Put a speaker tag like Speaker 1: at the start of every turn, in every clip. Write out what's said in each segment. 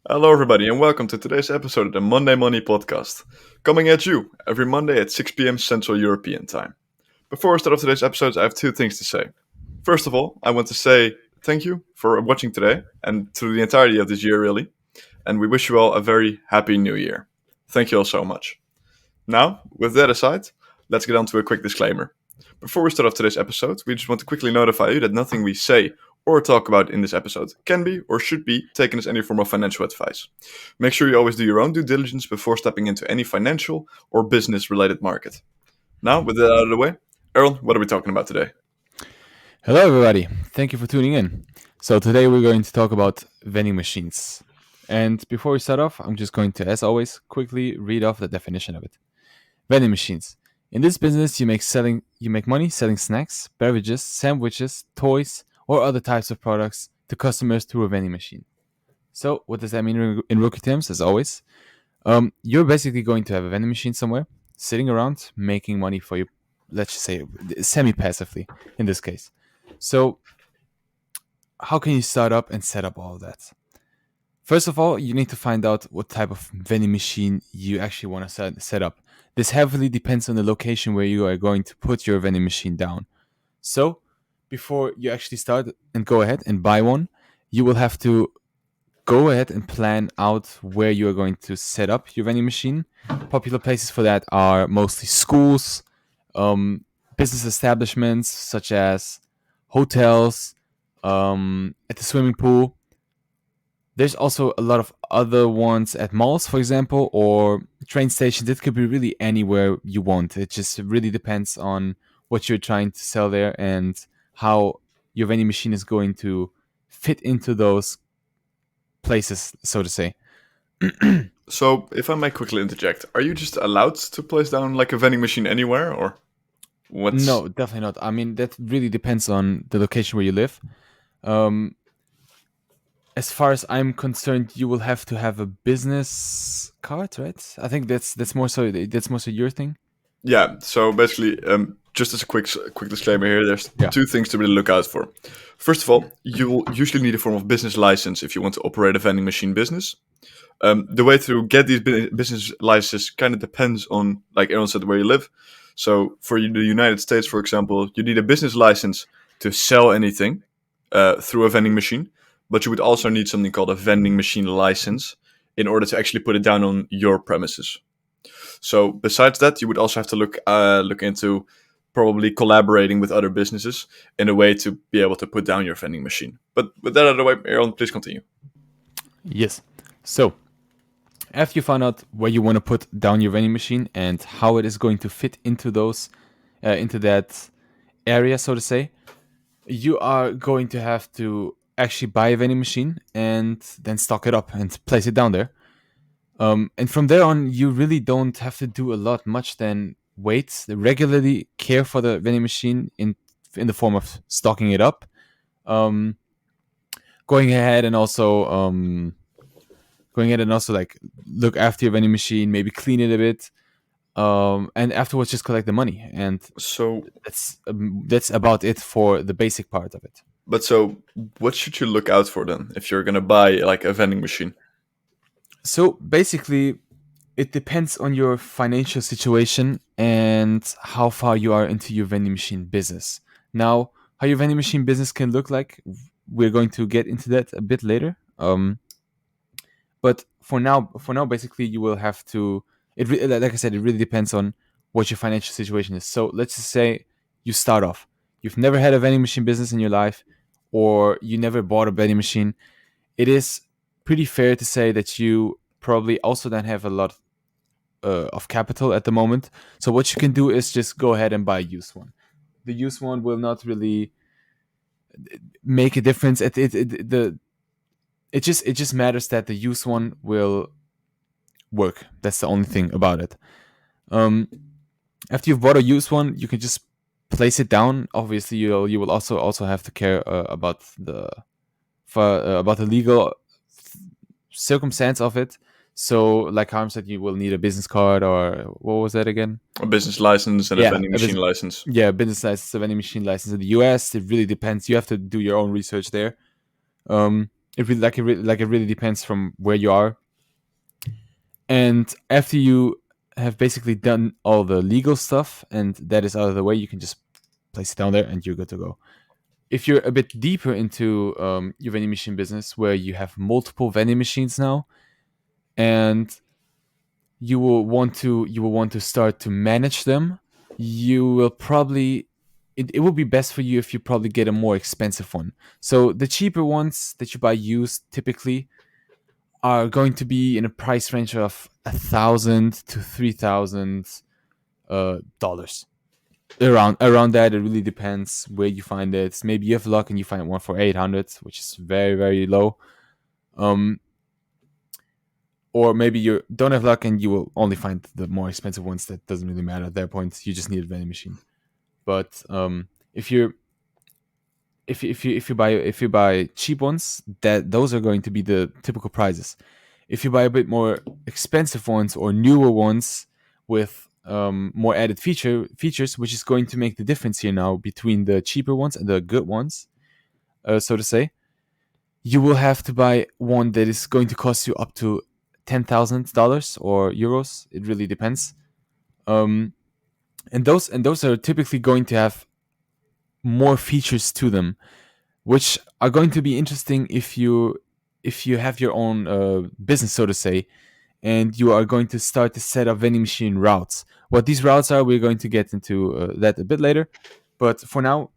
Speaker 1: Hello, everybody, and welcome to today's episode of the Monday Money Podcast, coming at you every Monday at 6 p.m. Central European Time. Before we start off today's episodes, I have two things to say. First of all, I want to say thank you for watching today and through the entirety of this year, really, and we wish you all a very happy new year. Thank you all so much. Now, with that aside, let's get on to a quick disclaimer. Before we start off today's episode, we just want to quickly notify you that nothing we say or talk about in this episode can be or should be taken as any form of financial advice. Make sure you always do your own due diligence before stepping into any financial or business related market. Now, with that out of the way, Aaron, what are we talking about today?
Speaker 2: Hello, everybody. Thank you for tuning in. So, today we're going to talk about vending machines. And before we start off, I'm just going to, as always, quickly read off the definition of it. Vending machines. In this business, you make money selling snacks, beverages, sandwiches, toys, or other types of products to customers through a vending machine. So, what does that mean in rookie terms? As always, you're basically going to have a vending machine somewhere, sitting around, making money for you. Let's just say semi-passively in this case. So, how can you start up and set up all of that? First of all, you need to find out what type of vending machine you actually want to set up. This heavily depends on the location where you are going to put your vending machine down. So, before you actually start and go ahead and buy one, you will have to go ahead and plan out where you are going to set up your vending machine. Popular places for that are mostly schools, business establishments such as hotels, at the swimming pool. There's also a lot of other ones at malls, for example, or train stations. It could be really anywhere you want. It just really depends on what you're trying to sell there and how your vending machine is going to fit into those places, so to say.
Speaker 1: So, if I may quickly interject, are you just allowed to place down like a vending machine anywhere, or what's...
Speaker 2: No, definitely not. I mean, that really depends on the location where you live. Um, as far as I'm concerned, you will have to have a business card, right? I think that's more so your thing.
Speaker 1: Yeah, so basically, just as a quick disclaimer here, there's
Speaker 2: Yeah.
Speaker 1: two things to really look out for. First of all, you will usually need a form of business license if you want to operate a vending machine business. The way to get these business licenses kind of depends on, like Aaron said, where you live. So for the United States, for example, you need a business license to sell anything through a vending machine, but you would also need something called a vending machine license in order to actually put it down on your premises. So besides that, you would also have to look into probably collaborating with other businesses in a way to be able to put down your vending machine. But with that out of the way, Aaron, please continue.
Speaker 2: Yes. So, after you find out where you want to put down your vending machine and how it is going to fit into into that area, so to say, you are going to have to actually buy a vending machine and then stock it up and place it down there. And from there on, you really don't have to do a lot much than wait, regularly care for the vending machine in the form of stocking it up, um, going ahead and also like look after your vending machine, maybe clean it a bit, and afterwards just collect the money, and
Speaker 1: So,
Speaker 2: that's about it for the basic part of it.
Speaker 1: so what should you look out for then if you're gonna buy like a vending machine?
Speaker 2: So basically, it depends on your financial situation and how far you are into your vending machine business. Now, how your vending machine business can look like, we're going to get into that a bit later. But for now, basically, you will have to. Like I said, it really depends on what your financial situation is. So let's just say you start off. You've never had a vending machine business in your life, or you never bought a vending machine. It is pretty fair to say that you probably also don't have a lot of capital at the moment. So what you can do is just go ahead and buy a used one. The used one will not really make a difference. It just matters that the used one will work. That's the only thing about it. After you've bought a used one, you can just place it down. Obviously, you will also have to care about the legal circumstance of it. So, like Harm said, you will need a business card, or what was that again?
Speaker 1: A business license and a
Speaker 2: Yeah,
Speaker 1: vending
Speaker 2: a
Speaker 1: machine
Speaker 2: business-
Speaker 1: license.
Speaker 2: Yeah, business license, a vending machine license in the US. It really depends. You have to do your own research there. it really depends from where you are. And after you have basically done all the legal stuff and that is out of the way, you can just place it down there and you're good to go. If you're a bit deeper into your vending machine business, where you have multiple vending machines now, and you will want to start to manage them, you will probably it will be best for you if you probably get a more expensive one. So the cheaper ones that you buy used typically are going to be in a price range of 1,000 to 3,000 dollars. Around that, it really depends where you find it. Maybe you have luck and you find one for 800, which is very very low. Um, or maybe you don't have luck and you will only find the more expensive ones. That doesn't really matter at that point. You just need a vending machine. But if you're if you buy cheap ones, that those are going to be the typical prices. If you buy a bit more expensive ones or newer ones with more added features, which is going to make the difference here now between the cheaper ones and the good ones, so to say, you will have to buy one that is going to cost you up to $10,000 or euros. It really depends. Um, and those are typically going to have more features to them, which are going to be interesting if you have your own business, so to say, and you are going to start to set up vending machine routes. What these routes are, we're going to get into that a bit later. But for now,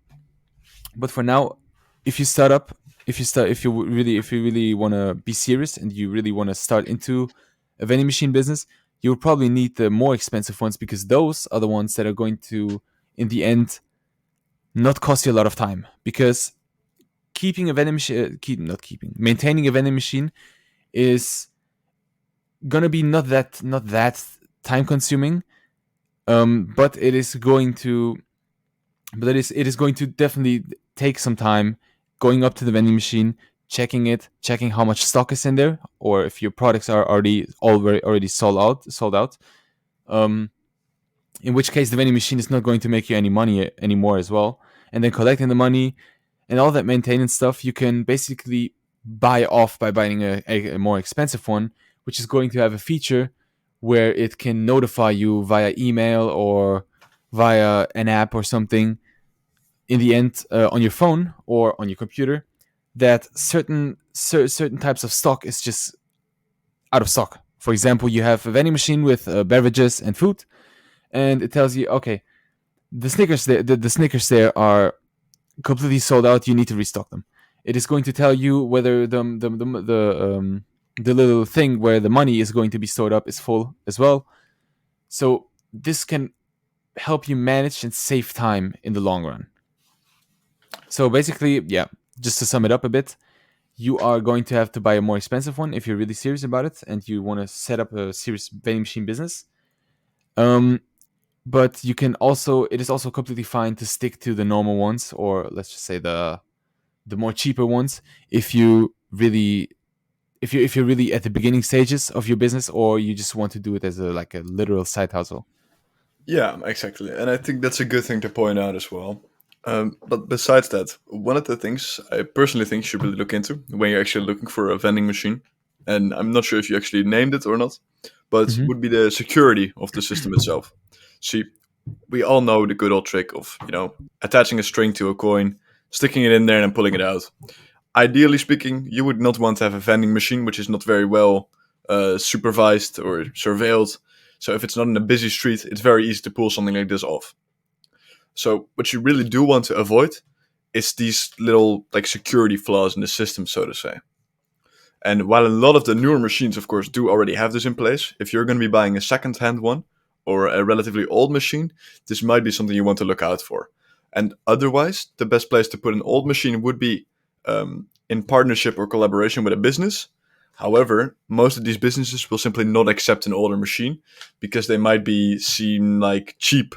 Speaker 2: if you start up, if you really want to be serious and you really want to start into a vending machine business, you'll probably need the more expensive ones because those are the ones that are going to, in the end, not cost you a lot of time. Because keeping a vending machine, maintaining a vending machine is gonna be not that time consuming, but it is going to definitely take some time going up to the vending machine, checking how much stock is in there, or if your products are already sold out. Um, in which case the vending machine is not going to make you any money anymore as well. And then collecting the money and all that maintenance stuff, you can basically buy off by buying a more expensive one, which is going to have a feature where it can notify you via email or via an app or something in the end on your phone or on your computer that certain types of stock is just out of stock. For example, you have a vending machine with beverages and food, and it tells you, okay, the Snickers there are completely sold out. You need to restock them. It is going to tell you whether the little thing where the money is going to be stored up is full as well. So this can help you manage and save time in the long run. So basically, yeah, just to sum it up a bit, you are going to have to buy a more expensive one if you're really serious about it and you want to set up a serious vending machine business. Um, but you can also it is also completely fine to stick to the normal ones, or let's just say the more cheaper ones, if you really if you're really at the beginning stages of your business, or you just want to do it as a like a literal side hustle.
Speaker 1: Yeah, exactly. And I think that's a good thing to point out as well. But besides that, one of the things I personally think you should really look into when you're actually looking for a vending machine, and I'm not sure if you actually named it or not, but
Speaker 2: Hmm.
Speaker 1: would be the security of the system itself. See, we all know the good old trick of, attaching a string to a coin, sticking it in there, and then pulling it out. Ideally speaking, you would not want to have a vending machine which is not very well supervised or surveilled. So if it's not in a busy street, it's very easy to pull something like this off. So what you really do want to avoid is these little like security flaws in the system, so to say. And while a lot of the newer machines, of course, do already have this in place, if you're going to be buying a second-hand one or a relatively old machine, this might be something you want to look out for. And otherwise, the best place to put an old machine would be in partnership or collaboration with a business. However, most of these businesses will simply not accept an older machine because they might be seen like cheap,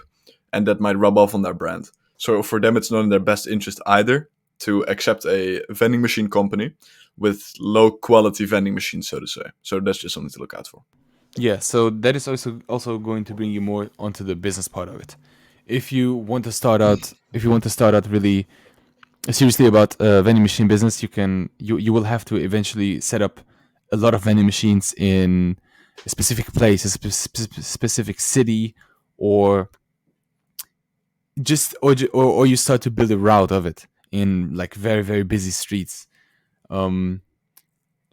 Speaker 1: and that might rub off on their brand. So for them, it's not in their best interest either to accept a vending machine company with low quality vending machines, so to say. So that's just something to look out for.
Speaker 2: Yeah, so that is also going to bring you more onto the business part of it. If you want to start out really seriously about vending machine business, you will have to eventually set up a lot of vending machines in a specific place, a specific city, or or you start to build a route of it in like very very busy streets. Um,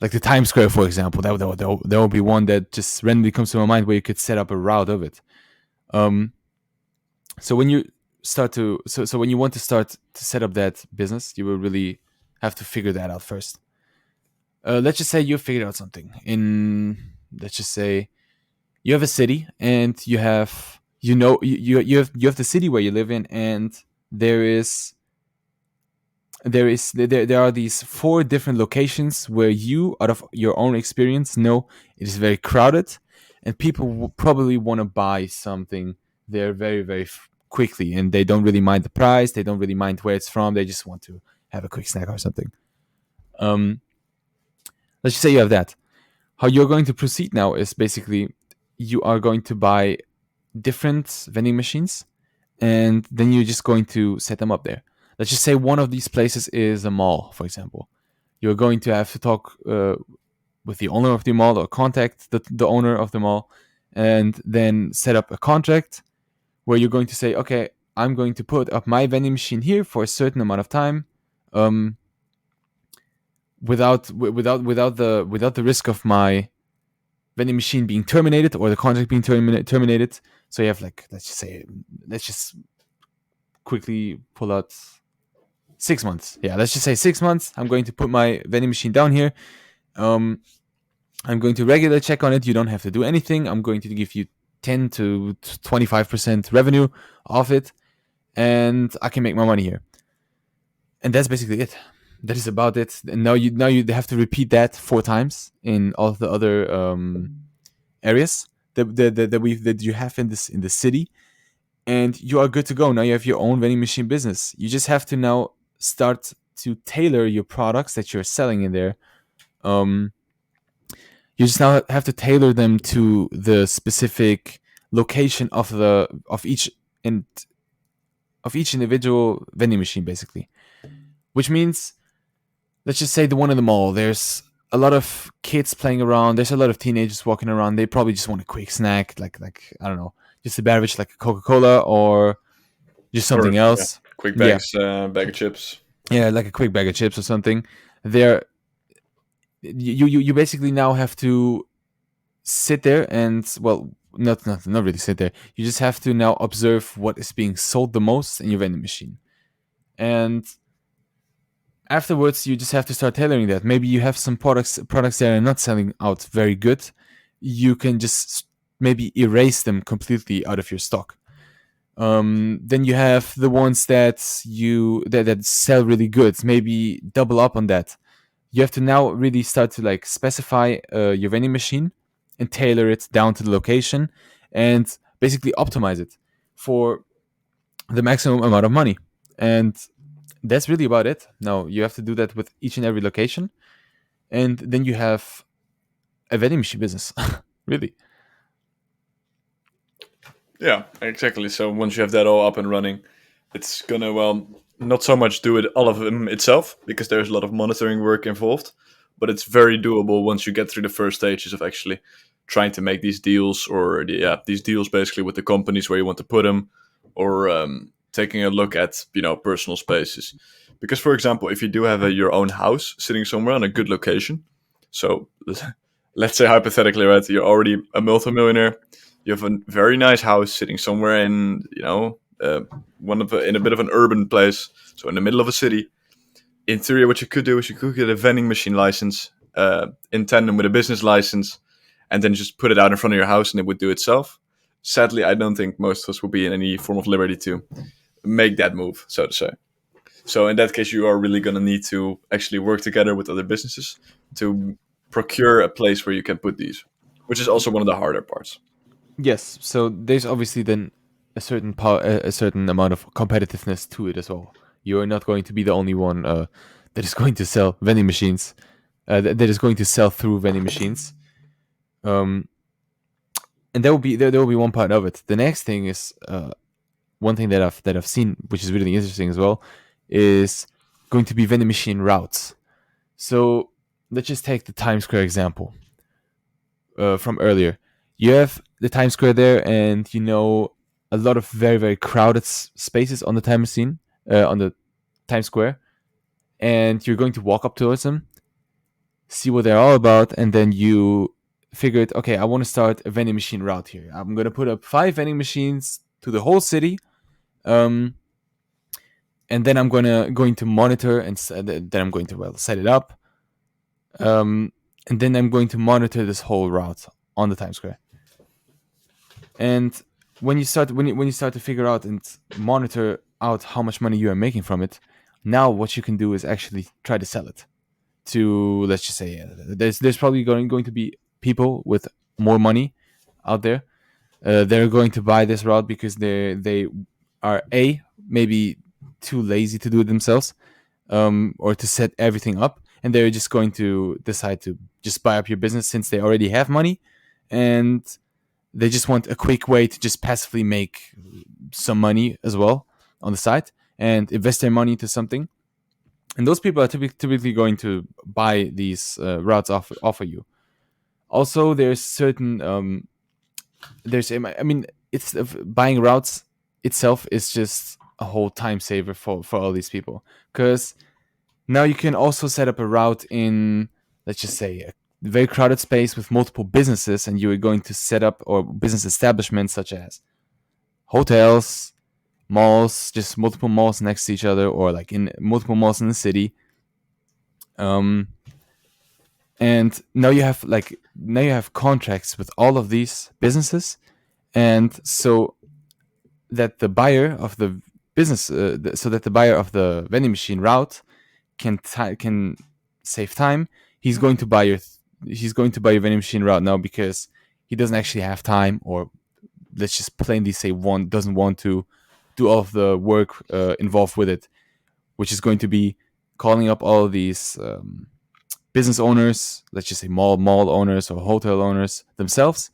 Speaker 2: like the Times Square, for example, that will be one that just randomly comes to my mind where you could set up a route of it. Um, so when you so when you want to start to set up that business, you will really have to figure that out first. Let's just say you figured out something in, let's just say you have a city and you have, you have the city where you live in, and there is there are these four different locations where you, out of your own experience, know it is very crowded and people will probably want to buy something there very very quickly, and they don't really mind the price, they don't really mind where it's from, they just want to have a quick snack or something. um let's just say you have that. How you're going to proceed now is basically you are going to buy different vending machines, and then you're just going to set them up there. Let's just say one of these places is a mall, for example. You're going to have to talk with the owner of the mall or contact the owner of the mall, and then set up a contract where you're going to say, okay, I'm going to put up my vending machine here for a certain amount of time, um, without the risk of my vending machine being terminated or the contract being terminated. So you have, like, let's just quickly pull out 6 months. Yeah, let's just say 6 months. I'm going to put my vending machine down here. Um, I'm going to regular check on it. You don't have to do anything. I'm going to give you 10 to 25% revenue off it, and I can make my money here. And that's basically it. That is about it. And now you have to repeat that 4 times in all the other areas that you have in the city, and you are good to go. Now you have your own vending machine business. You just have to now start to tailor your products that you're selling in there. Um, you just now have to tailor them to the specific location of each and of each individual vending machine, basically. Which means, let's just say the one in the mall. There's a lot of kids playing around. There's a lot of teenagers walking around. They probably just want a quick snack, like I don't know, just a beverage like a Coca-Cola or just
Speaker 1: Or
Speaker 2: something
Speaker 1: yeah,
Speaker 2: else.
Speaker 1: quick
Speaker 2: Yeah,
Speaker 1: bags, bag of chips.
Speaker 2: yeah, like a quick bag of chips or something. There, you basically now have to sit there and, well, not really sit there. You just have to now observe what is being sold the most in your vending machine, and afterwards you just have to start tailoring that. Maybe you have some products that are not selling out very good. You can just maybe erase them completely out of your stock. Then you have the ones that sell really good. Maybe double up on that. You have to now really start to like specify your vending machine and tailor it down to the location, and basically optimize it for the maximum amount of money. And that's really about it. Now you have to do that with each and every location, and then you have a vending machine business. Really.
Speaker 1: Yeah, exactly. So once you have that all up and running, it's gonna, well, not so much do it all of them itself because there's a lot of monitoring work involved, but it's very doable once you get through the first stages of actually trying to make these deals, or these deals basically with the companies where you want to put them, or taking a look at personal spaces. Because for example, if you do have your own house sitting somewhere on a good location, so let's say hypothetically, right, you're already a multimillionaire, you have a very nice house sitting somewhere in in a bit of an urban place, so in the middle of a city. In theory, what you could do is you could get a vending machine license in tandem with a business license, and then just put it out in front of your house, and it would do itself. Sadly, I don't think most of us will be in any form of liberty to make that move, so to say. So in that case, you are really going to need to actually work together with other businesses to procure a place where you can put these, which is also one of the harder parts.
Speaker 2: Yes. So there's obviously then a certain amount of competitiveness to it as well. You're not going to be the only one that is going to sell vending machines. That is going to sell through vending machines. Um, and there will be one part of it. The next thing is one thing that I've seen, which is really interesting as well, is going to be vending machine routes. So let's just take the Times Square example from earlier. You have the Times Square there, and a lot of very very crowded spaces on the time machine, on the Times Square, and you're going to walk up towards them, see what they're all about, and then you figured, okay, I want to start a vending machine route here. I'm going to put up 5 vending machines to the whole city, and then I'm going to monitor, and then I'm going to set it up, and then I'm going to monitor this whole route on the Times Square. And when you start to figure out and monitor out how much money you are making from it, now what you can do is actually try to sell it to, let's just say, there's probably going to be people with more money out there. They're going to buy this route because they are maybe too lazy to do it themselves, or to set everything up, and they're just going to decide to just buy up your business since they already have money, and they just want a quick way to just passively make some money as well on the side and invest their money into something. And those people are typically going to buy these routes off of you. Also, there's certain it's buying routes itself is just a whole time saver for all these people, because now you can also set up a route in, let's just say, a very crowded space with multiple businesses, and you are going to set up, or business establishments such as hotels, malls, just multiple malls next to each other, or like in multiple malls in the city. And now you have contracts with all of these businesses, and so that the buyer of the business, so that the buyer of the vending machine route can save time. He's going to buy your vending machine route now because he doesn't actually have time, or let's just plainly say doesn't want to do all of the work involved with it, which is going to be calling up all of these business owners, let's just say mall owners or hotel owners themselves,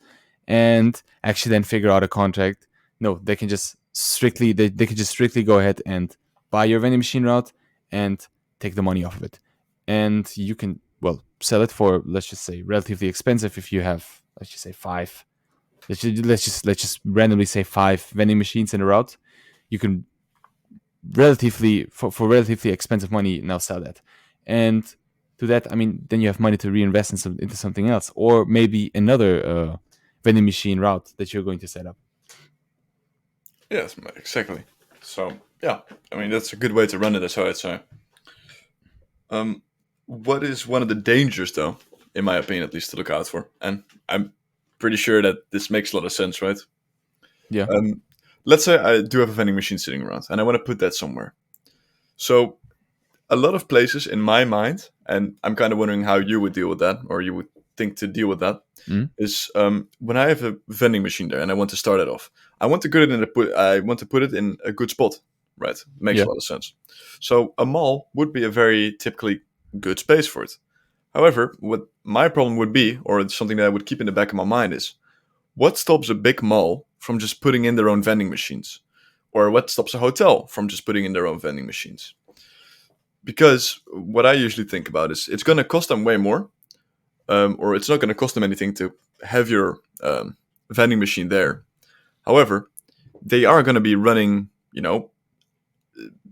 Speaker 2: and actually then figure out a contract. No, they can just strictly go ahead and buy your vending machine route and take the money off of it, and you can sell it for, let's just say, relatively expensive. If you have, let's just say, 5, let's just randomly say 5 vending machines in a route, you can for relatively expensive money now sell that. And to that, then you have money to reinvest into something else, or maybe another vending machine route that you're going to set up.
Speaker 1: Yes, exactly. So yeah, that's a good way to run it, as I'd say. What is one of the dangers, though, in my opinion, at least, to look out for? And I'm pretty sure that this makes a lot of sense, right?
Speaker 2: Yeah.
Speaker 1: Let's say I do have a vending machine sitting around, and I want to put that somewhere. So a lot of places in my mind, and I'm kind of wondering how you would deal with that, or you would think to deal with that, is when I have a vending machine there and I want to start it off, I want to put it in a good spot, right? Makes a lot of sense. So a mall would be a very typically good space for it. However, what my problem would be, or something that I would keep in the back of my mind, is what stops a big mall from just putting in their own vending machines? Or what stops a hotel from just putting in their own vending machines? Because what I usually think about is it's going to cost them way more, or it's not going to cost them anything to have your vending machine there. However, they are going to be running,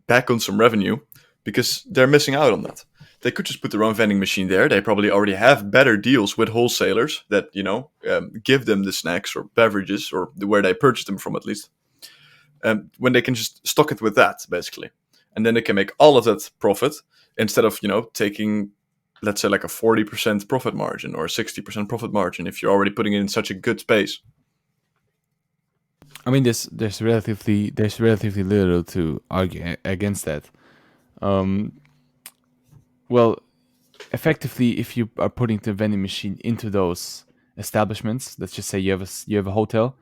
Speaker 1: back on some revenue because they're missing out on that. They could just put their own vending machine there. They probably already have better deals with wholesalers that, give them the snacks or beverages, or where they purchase them from, at least. When they can just stock it with that, basically. And then they can make all of that profit instead of, taking, let's say, like a 40% profit margin or a 60% profit margin if you're already putting it in such a good space.
Speaker 2: There's relatively little to argue against that. Effectively, if you are putting the vending machine into those establishments, let's just say you have a hotel,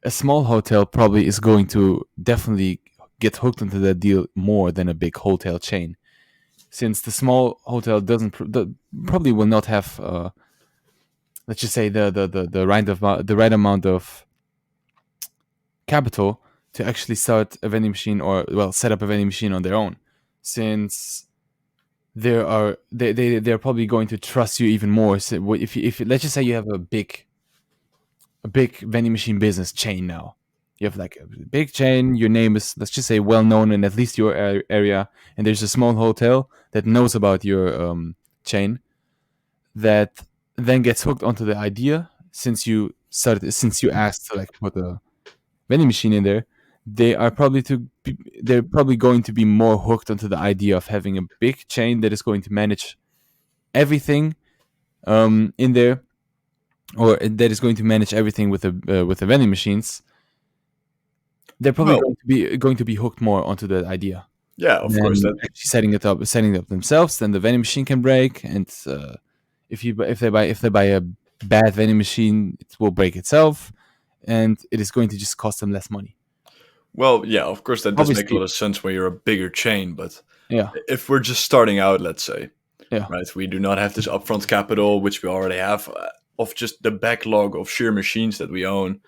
Speaker 2: a small hotel probably is going to definitely get hooked into that deal more than a big hotel chain, since the small hotel probably will not have, let's just say, the right amount of capital to actually start a vending machine, or set up a vending machine on their own. since they're probably going to trust you even more. So if let's just say you have a big vending machine business chain now. You have like a big chain. Your name is, let's just say, well known in at least your area, and there's a small hotel that knows about your chain that then gets hooked onto the idea since you asked to like put a vending machine in there. They're probably going to be more hooked onto the idea of having a big chain that is going to manage everything in there, or that is going to manage everything with the vending machines. They're probably
Speaker 1: Well,
Speaker 2: going to be hooked more onto that idea
Speaker 1: yeah, of course.
Speaker 2: than
Speaker 1: That
Speaker 2: actually setting it up themselves. Then the vending machine can break, and if they buy a bad vending machine, it will break itself, and it is going to just cost them less money.
Speaker 1: well, yeah, of course that does make a
Speaker 2: Obviously,
Speaker 1: lot of sense when you're a bigger chain. But
Speaker 2: yeah,
Speaker 1: if we're just starting out, let's say,
Speaker 2: yeah,
Speaker 1: right, we do not have this upfront capital, which we already have, of just the backlog of sheer machines that we own.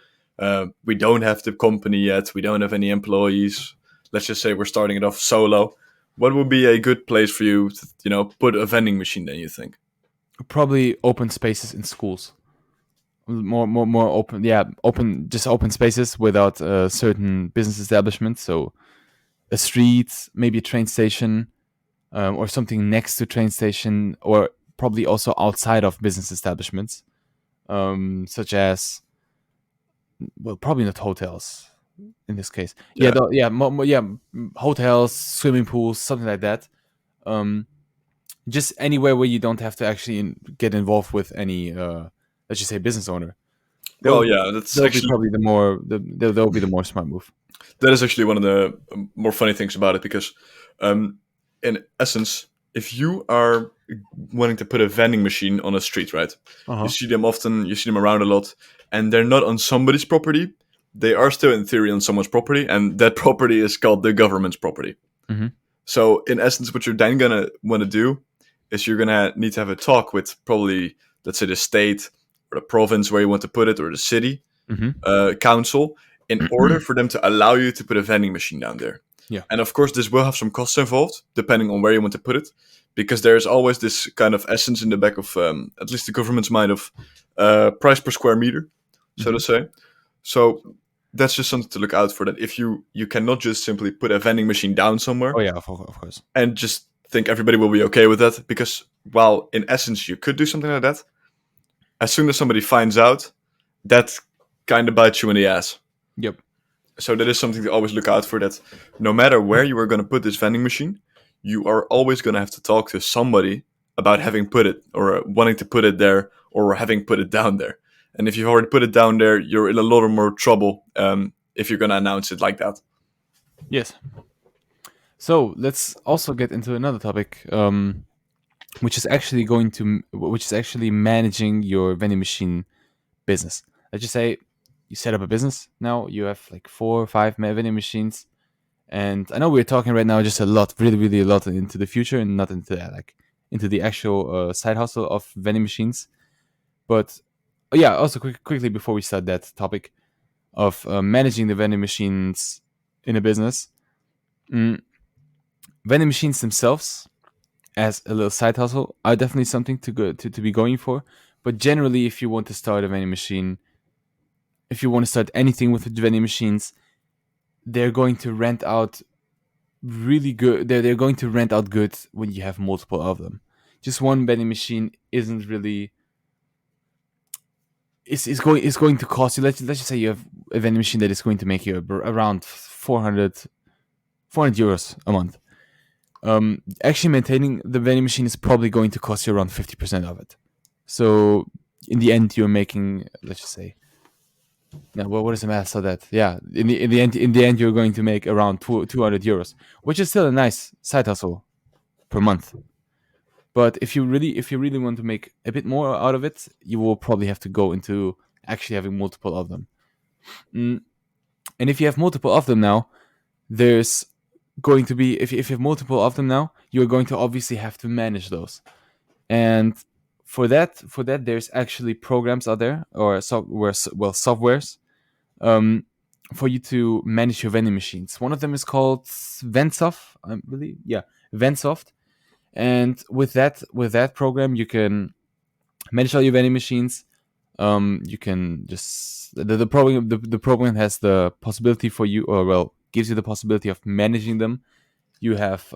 Speaker 1: We don't have the company yet. We don't have any employees. Let's just say we're starting it off solo. What would be a good place for you to, put a vending machine? Then you think?
Speaker 2: probably open spaces in schools. More open, yeah, just open spaces without a certain business establishment. So a street, maybe a train station, or something next to train station, or probably also outside of business establishments, such as, well, probably not hotels in this case. Yeah,
Speaker 1: Yeah.
Speaker 2: hotels, swimming pools, something like that. Um, just anywhere where you don't have to actually get involved with any, let's just say, business owner.
Speaker 1: Well,
Speaker 2: They'll
Speaker 1: yeah, that's
Speaker 2: they'll be
Speaker 1: actually
Speaker 2: probably the more they'll be the more smart move.
Speaker 1: that is actually one of the more funny things about it because, um, in essence, if you are wanting to put a vending machine on a street, right?
Speaker 2: Uh
Speaker 1: You
Speaker 2: huh.
Speaker 1: see them often, you see them around a lot, and they're not on somebody's property. They are still, in theory, on someone's property, and that property is called the government's property.
Speaker 2: Hmm.
Speaker 1: So, in essence, what you're then gonna want to do is you're gonna need to have a talk with probably, let's say, the state or the province where you want to put it, or the city
Speaker 2: Hmm.
Speaker 1: council, in order for them to allow you to put a vending machine down there.
Speaker 2: Yeah.
Speaker 1: And of course, this will have some costs involved, depending on where you want to put it, because there's always this kind of essence in the back of at least the government's mind of price per square meter, so
Speaker 2: Hmm.
Speaker 1: to say. So that's just something to look out for. That if you cannot just simply put a vending machine down somewhere
Speaker 2: Oh yeah, of course.
Speaker 1: and just think everybody will be okay with that, because while in essence you could do something like that, as soon as somebody finds out, that kind of bites you in the ass.
Speaker 2: Yep.
Speaker 1: So that is something to always look out for, that no matter where you are going to put this vending machine, you are always going to have to talk to somebody about having put it, or wanting to put it there, or having put it down there. And if you've already put it down there, you're in a lot more trouble if you're going to announce it like that.
Speaker 2: Yes. So let's also get into another topic, which is actually managing your vending machine business. Let's just say you set up a business now. You have like 4 or 5 vending machines, and I know we're talking right now just a lot, really, really a lot into the future, and not into that, like into the actual side hustle of vending machines. But yeah, also quickly before we start that topic of managing the vending machines in a business, mm, vending machines themselves as a little side hustle are definitely something to be going for. But generally, if you want to start a vending machine, if you want to start anything with the vending machines, they're going to rent out really good. They're going to rent out good when you have multiple of them. Just one vending machine isn't really. It's going to cost you. Let's just say you have a vending machine that is going to make you around 400 euros a month. Actually maintaining the vending machine is probably going to cost you around 50% of it. So in the end, you're making, let's just say, now what is the math? So that, yeah, in the end, you're going to make around 200 euros, which is still a nice side hustle per month. But if you really want to make a bit more out of it, you will probably have to go into actually having multiple of them. Mm, And if you have multiple of them now, there's going to be, if you have multiple of them now, you're going to obviously have to manage those. And for that there's actually programs out there, or softwares, well, softwares, um, for you to manage your vending machines. One of them is called Vensoft, I believe. Yeah, Vensoft. And with that program, you can manage all your vending machines. You can just the program has the possibility for you, or well, gives you the possibility of managing them. You have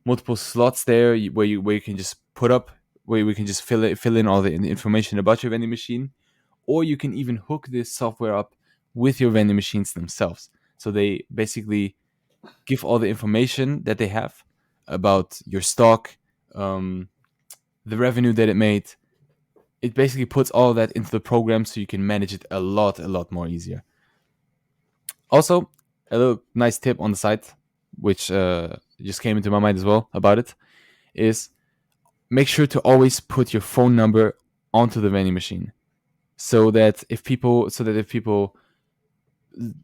Speaker 2: multiple slots there where you can just put up, where we can just fill in all the information about your vending machine, or you can even hook this software up with your vending machines themselves. So they basically give all the information that they have about your stock, um, the revenue that it made. It basically puts all that into the program so you can manage it a lot more easier. Also, a little nice tip on the side, which just came into my mind as well about it, is make sure to always put your phone number onto the vending machine, so that if people,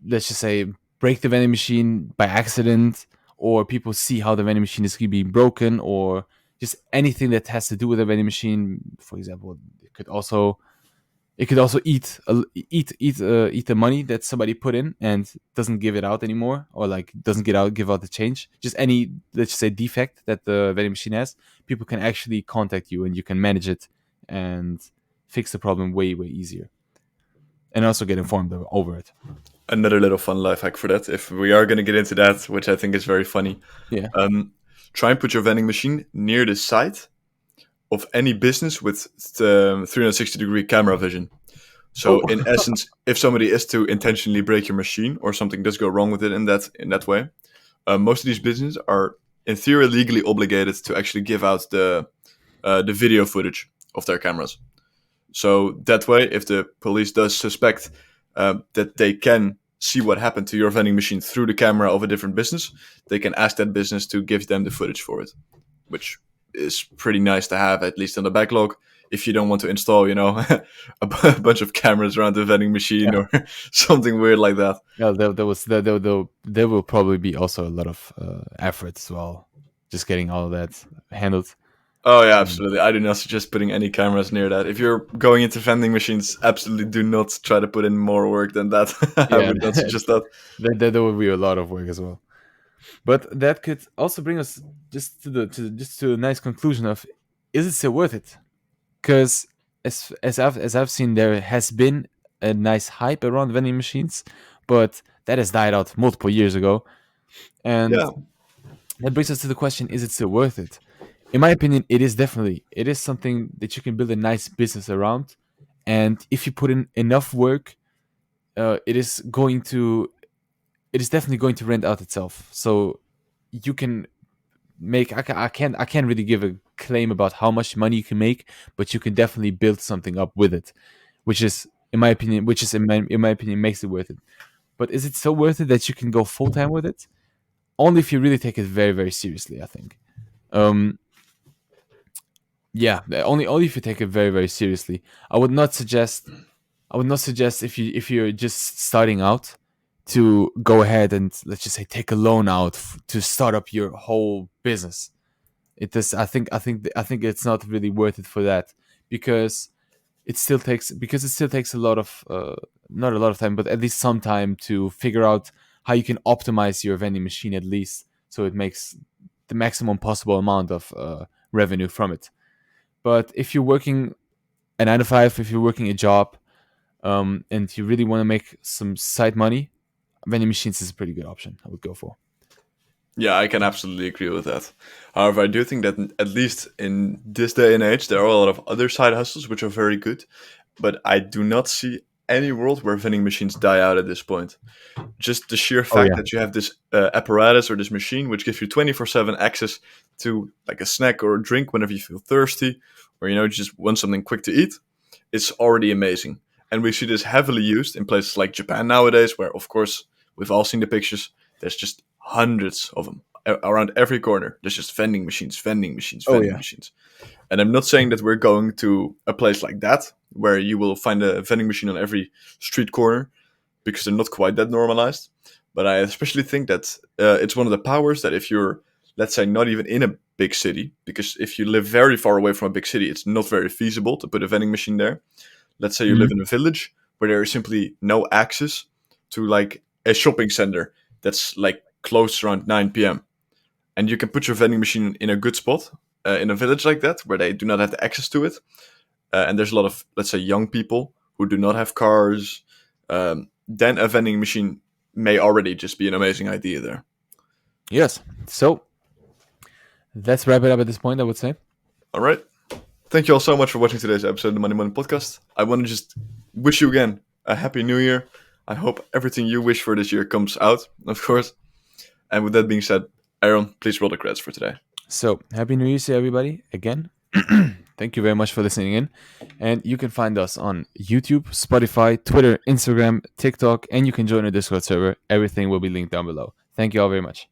Speaker 2: let's just say, break the vending machine by accident, or people see how the vending machine is being broken, or just anything that has to do with the vending machine, for example, it could also eat the money that somebody put in and doesn't give it out anymore, or like doesn't give out the change. Just any, let's just say, defect that the vending machine has, people can actually contact you and you can manage it and fix the problem way easier, and also get informed over it.
Speaker 1: Another little fun life hack for that, if we are going to get into that, which I think is very funny.
Speaker 2: Yeah.
Speaker 1: Try and put your vending machine near the side of any business with 360-degree camera vision. So,
Speaker 2: Oh.
Speaker 1: in essence, if somebody is to intentionally break your machine or something does go wrong with it in that way, most of these businesses are, in theory, legally obligated to actually give out the video footage of their cameras. So that way, if the police does suspect that they can see what happened to your vending machine through the camera of a different business, they can ask that business to give them the footage for it, which is pretty nice to have, at least on the backlog. If you don't want to install, a bunch of cameras around the vending machine
Speaker 2: Yeah.
Speaker 1: or something weird like that.
Speaker 2: Yeah, there will probably be also a lot of effort as well, just getting all of that handled.
Speaker 1: Oh yeah,
Speaker 2: Um,
Speaker 1: absolutely. I do not suggest putting any cameras near that. If you're going into vending machines, absolutely do not try to put in more work than that. I
Speaker 2: yeah,
Speaker 1: would not suggest that.
Speaker 2: there will be a lot of work as well. But that could also bring us just to a nice conclusion of, is it still worth it? Because as I've seen, there has been a nice hype around vending machines, but that has died out multiple years ago. And
Speaker 1: Yeah,
Speaker 2: that brings us to the question: is it still worth it? In my opinion, it is definitely. It is something that you can build a nice business around, and if you put in enough work, it is going to. It is definitely going to rent out itself. So you can make. I can't really give a claim about how much money you can make, but you can definitely build something up with it, which is, in my opinion, makes it worth it. But is it so worth it that you can go full time with it? Only if you really take it very seriously, I think. Um, yeah, only if you take it very seriously. I would not suggest. I would not suggest, if you're just starting out, to go ahead and, let's just say, take a loan out to start up your whole business. It does. I think it's not really worth it for that, because it still takes a lot of, not a lot of time, but at least some time to figure out how you can optimize your vending machine, at least so it makes the maximum possible amount of revenue from it. But if you're working a 9 to 5, if you're working a job, and you really want to make some side money, vending machines is a pretty good option. I would go for.
Speaker 1: yeah, I can absolutely agree with that. However, I do think that at least in this day and age, there are a lot of other side hustles which are very good, but I do not see any world where vending machines die out at this point. Just the sheer
Speaker 2: Oh
Speaker 1: fact
Speaker 2: yeah,
Speaker 1: that you have this apparatus or this machine which gives you 24/7 access to like a snack or a drink whenever you feel thirsty, or you just want something quick to eat, it's already amazing. And we see this heavily used in places like Japan nowadays, where of course we've all seen the pictures. There's just hundreds of them around every corner. There's just vending machines, vending machines,
Speaker 2: oh
Speaker 1: vending
Speaker 2: yeah.
Speaker 1: machines. And I'm not saying that we're going to a place like that where you will find a vending machine on every street corner, because they're not quite that normalized. But I especially think that it's one of the powers that if you're, let's say, not even in a big city, because if you live very far away from a big city, it's not very feasible to put a vending machine there. Let's say you live
Speaker 2: Mhm.
Speaker 1: in a village where there is simply no access, to like a shopping center that's like closed around 9 p.m. And you can put your vending machine in a good spot in a village like that where they do not have the access to it. And there's a lot of, let's say, young people who do not have cars. Then a vending machine may already just be an amazing idea there.
Speaker 2: Yes. So let's wrap it up at this point, I would say.
Speaker 1: All right. Thank you all so much for watching today's episode of the Money Money Podcast. I want to just wish you again a happy new year. I hope everything you wish for this year comes out, of course. And with that being said, Aaron, please roll the credits for today.
Speaker 2: So, Happy New Year to everybody again. Thank you very much for listening in. And you can find us on YouTube, Spotify, Twitter, Instagram, TikTok, and you can join the Discord server. Everything will be linked down below. Thank you all very much.